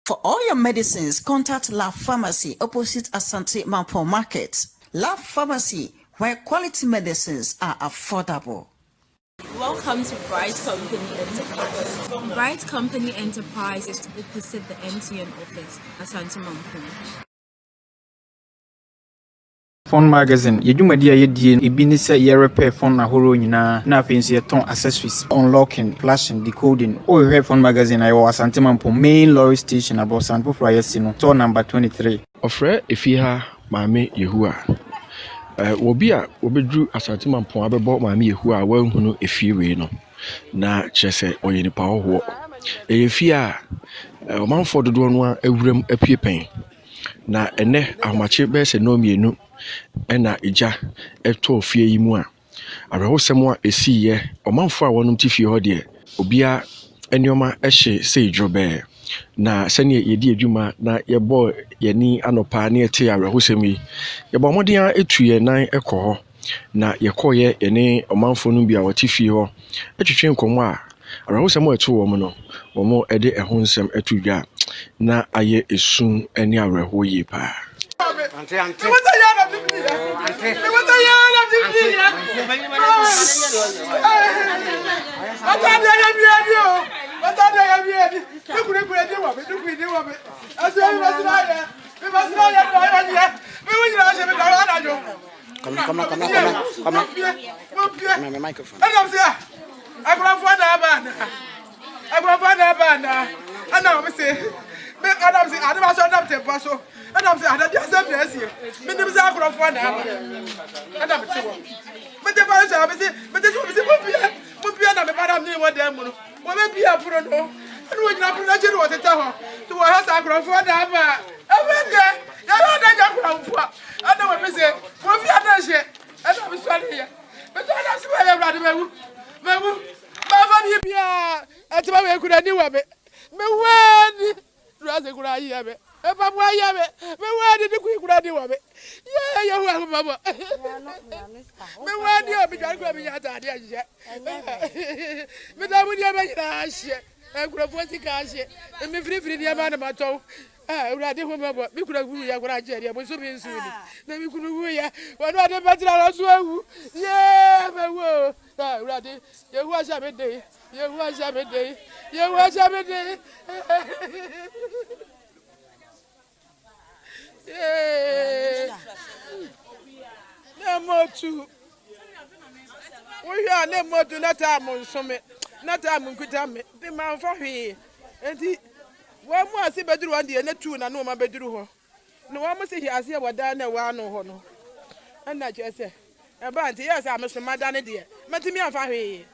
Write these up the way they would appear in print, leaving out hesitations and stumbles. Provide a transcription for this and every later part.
For all your medicines, contact Lab Pharmacy opposite Asante Mampong Market. Lab Pharmacy, where quality medicines are affordable. Welcome to Bright Company Enterprise. Bright Company Enterprise is opposite the MTN office, Asante Mampong. Phone magazine yedwumadi ayedie ebini se ye repair phone ahoro nyina na afensi yeton accessories unlocking flashing decoding o we phone magazine ayo Asante Mampong main lorry station about Sanpo Friars no store number 23 ofre efiha Maame Yehowa wobi a wobedru Asante Mampong abebo Maame Yehowa wanhunu efie we no na kyese oyenipa hoho efia omanfo dodo no awuram apiepen na ene ahomache be se no mienu ena eja eto fie yi mu a arehosem a esiye omanfo a wonum ti fie ho de obia enioma ehye se idrobe na sene yedi adwuma na yebo yani anopa na ete arehosem yi yebo modin etuye nan ekoho na yekoye ene omanfo no bia wati fie ho etwetwe nkomo a arehosem eto wo mo no wo mo ede ehonsem etudwa na aye esun ene areho yi pa Ante. What's a yard of the Ante. What's a yard of the and I'm saying, I just have to see. But there was a crop for an hour. And I'm saying, but the parents are busy, but this will be another madam name one damn. What may be a pro no? And we not put you what to tell her. To a house I crop for an hour. I went there. I don't know your crop for. I know what we say. What we are not yet. And I'm sorry here. But I don't see why I'm rather my family be at my could I do of it. Me when Raza could I hear it. Papa, why have it? Me where did the quick ready of it? Yeah, you're welcome, Mama. Me where do you be grabbing at idea? But I would never ask you. I could have put the cash and me free the amount of my toe. I would remember, we could have wooed your graduate, was so soon. Then we could woo ya. What other better also? Yeah, my word. Raddy, you was every day. You was every day. You was every day. Yeah. No more to. We are no more to not time on summit. Not time on good time. The man for here. And he. One more see bedroom one day and a two and I know my bedroom. No one must say he has here what done a one or no. And that just say. About yes, I must my done dear. But to me, I'm for here.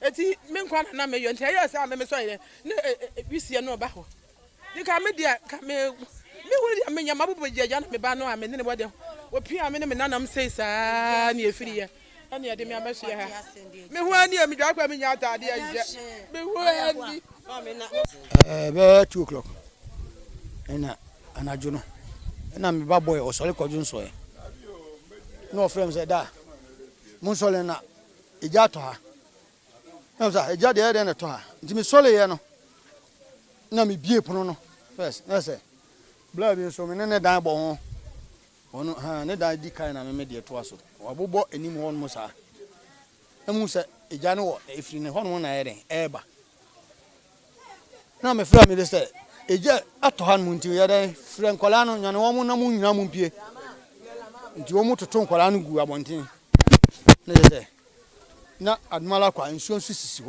It's mean quite a number. You tell us I'm sorry. No, we see no baho. You come dear, come me. I mean, your mother would get me by no, I mean, anybody. What Pia Minanam says, near free. And yet, me, I must say, me, one year, me, drop me out, idea. About 2 o'clock. And I do know. And I'm a bad boy or solid codon soy. No friends said that. Monsolena, a jata. No, sir, a jaddy and a toa. Jimmy Soliano. No, me be a prono. First, that's it. Blood so many die bon. One ne die kind of media to us. Or bought any more musa. A musa, a jano, if you know one ever. Now, my friend, they say, a jet at Hanmun to your friend Colano, and a woman, Namun Pie. And you want to turn Colano go about him. They say, not at Malaqua and soon Sissy.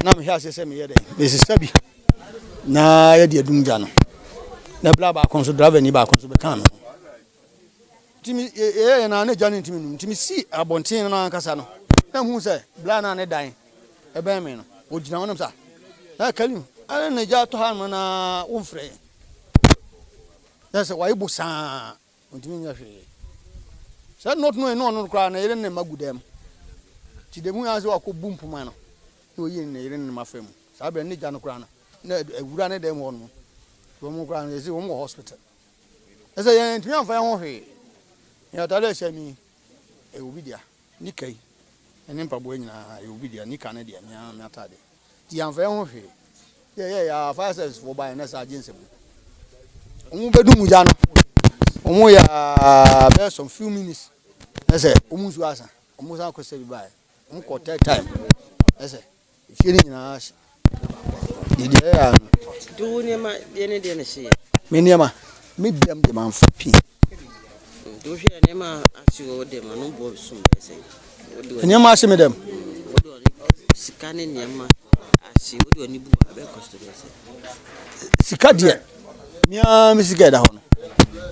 Now, he has a semi day. This is Sabi. Na ya dia dumjano na blaba konso driver ni ba konso bekano timi na na jani timi si abontin na ankasa no na hu se bla na ne dan e ben me no ogina wonam sa na kalim ana na ja to ha na wonfre na se wai busa ontimi nya hwe sa not no kra na yele ne magudem ti de mu ya se wakobu mpuma no no yi ne yele ne mafem sa be ne ja no kra na na ewura ne dem won wo mo kra na esi wo mo hospital ese yen timi amfa ho hwe ya tale shami e obidia nikai ene mpabo nyina e obidia nika ne dia mi atade ti amfa ho hwe Yeah, fire service for by an agency. Bedu Mujano. Ya best some few minutes. I say, Umuzuasa, Umuza say by. Take time. I say, if you didn't ask, do near my dinner see. Miniama, meet them the man for P. Do you hear them? Ask you what them are no boys soon. And you must see them. Scanning Yama. I see what you need to cost. Sikadia. Mia Miss Geda on.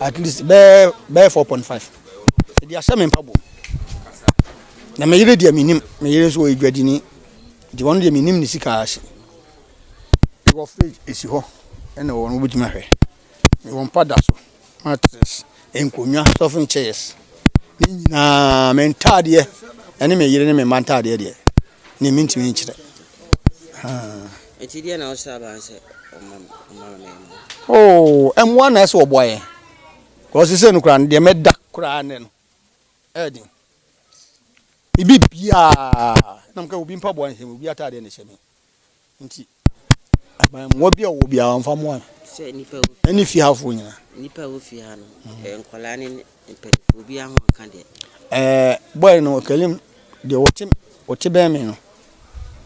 At least bear 4.5. They are some in Pabo. Na me yire dia minim, me yire so egwadini. Di won dia minim ni sika ahye. Wo fridge esi ho. Ena wo no butuma hwe. Me won pada so. Mattress, enkonwa, stuffing chairs. Ni nyina mentade ene me yire ne me mantade de. Ni mintimi nchire. Eti dia na osaba se oh, M1 na so boy. Cause say no kra de meda kra ne no. Edi. Ibi bia na mka obi mpa boy hem obi atade ne hyeme. Nti aban mo bia wo bia amfa mo se nipa ani fi hafo nyina. Nipa wo fi ha no enkola ne mpedifo bia ho kan de. Boy no kalim de wote be me no.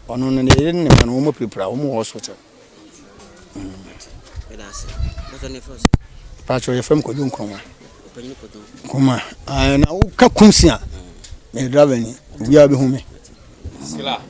Ono ne yire ne ma no mo prepare wo mo hospital. Pacho ya fam ko dun koma. Koma. Na wo ka kumsia. Me driver ni. Obi abi hu me. Sila.